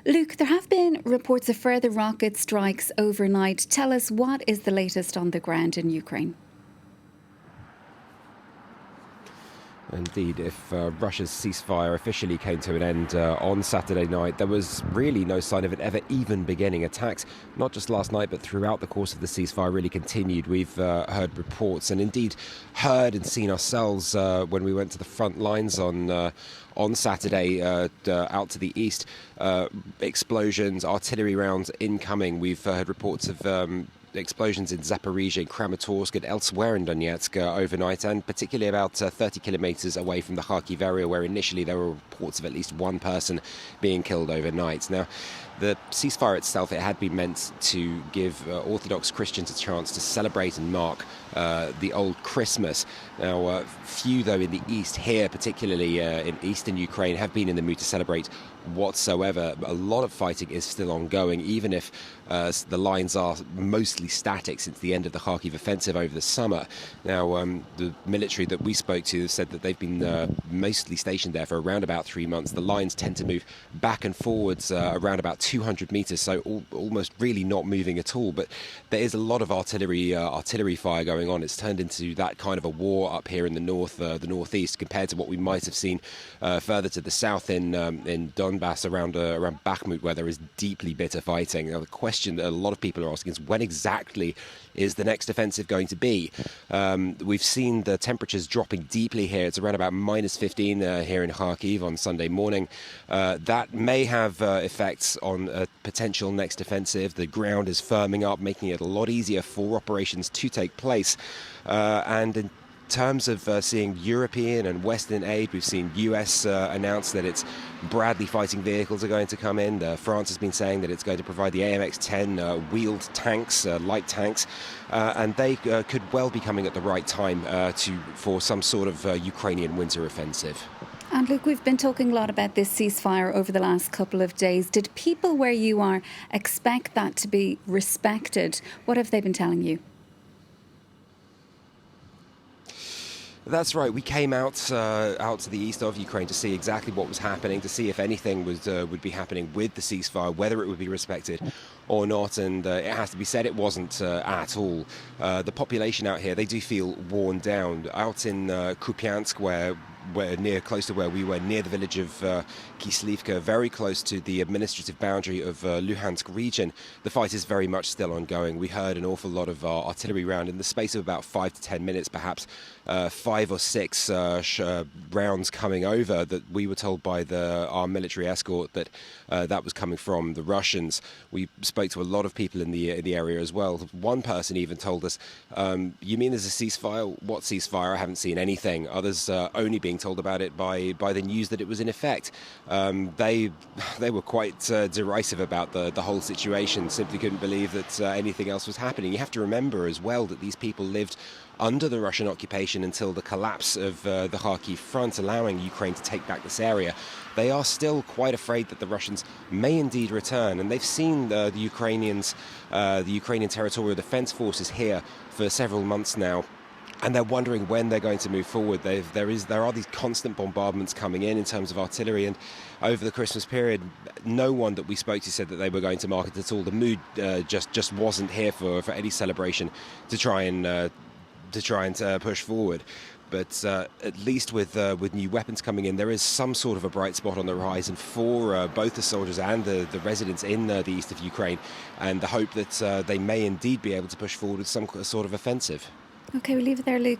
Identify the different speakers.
Speaker 1: Luke, there have been reports of further rocket strikes overnight. Tell us, what is the latest on the ground in Ukraine?
Speaker 2: Indeed, if Russia's ceasefire officially came to an end on Saturday night, there was really no sign of it ever even beginning. Attacks, not just last night, but throughout the course of the ceasefire, really continued. We've heard reports and indeed heard and seen ourselves when we went to the front lines on Saturday out to the east. Explosions, artillery rounds incoming. We've heard reports of explosions in Zaporizhia, Kramatorsk and elsewhere in Donetsk overnight, and particularly about 30 kilometers away from the Kharkiv area, where initially there were reports of at least one person being killed overnight. Now, the ceasefire itself, it had been meant to give Orthodox Christians a chance to celebrate and mark the old Christmas. Now, few, though, in the east here, particularly in eastern Ukraine, have been in the mood to celebrate whatsoever. A lot of fighting is still ongoing, even if the lines are mostly static since the end of the Kharkiv offensive over the summer. Now, the military that we spoke to said that they've been mostly stationed there for around about 3 months. The lines tend to move back and forwards around about 200 meters, so almost really not moving at all. But there is a lot of artillery fire going on. It's turned into that kind of a war up here in the north, the northeast, compared to what we might have seen further to the south in Donbass, around Bakhmut, where there is deeply bitter fighting. Now, the question that a lot of people are asking is, when exactly is the next offensive going to be? We've seen the temperatures dropping deeply here. It's around about minus 15 here in Kharkiv on Sunday morning. That may have effects on a potential next offensive. The ground is firming up, making it a lot easier for operations to take place. And in terms of seeing European and Western aid, we've seen US announce that its Bradley fighting vehicles are going to come in. France has been saying that it's going to provide the AMX-10 wheeled tanks, light tanks, and they could well be coming at the right time for some sort of Ukrainian winter offensive.
Speaker 1: And Luke, we've been talking a lot about this ceasefire over the last couple of days. Did people where you are expect that to be respected? What have they been telling you?
Speaker 2: That's right. We came out to the east of Ukraine to see exactly what was happening, to see if anything would be happening with the ceasefire, whether it would be respected or not. And it has to be said, it wasn't at all. The population out here, they do feel worn down. Out in Kupiansk, where close to where we were, near the village of Kislivka, very close to the administrative boundary of Luhansk region, the fight is very much still ongoing. We heard an awful lot of artillery round in the space of about 5 to 10 minutes, perhaps 5 or 6 rounds coming over, that we were told by our military escort that that was coming from the Russians. We spoke to a lot of people in the area as well. One person even told us, "You mean there's a ceasefire? What ceasefire? I haven't seen anything." Others only being told about it by the news that it was in effect. They were quite derisive about the whole situation, simply couldn't believe that anything else was happening. You have to remember as well that these people lived under the Russian occupation until the collapse of the Kharkiv front, allowing Ukraine to take back this area. They are still quite afraid that the Russians may indeed return, and they've seen the Ukrainian Territorial Defense Forces here for several months now. And they're wondering when they're going to move forward. There are these constant bombardments coming in terms of artillery, and over the Christmas period, no one that we spoke to said that they were going to mark it at all. The mood just wasn't here for any celebration to try and push forward. But at least with new weapons coming in, there is some sort of a bright spot on the horizon for both the soldiers and the residents in the east of Ukraine, and the hope that they may indeed be able to push forward with some sort of offensive.
Speaker 1: Okay, we'll leave it there, Luke.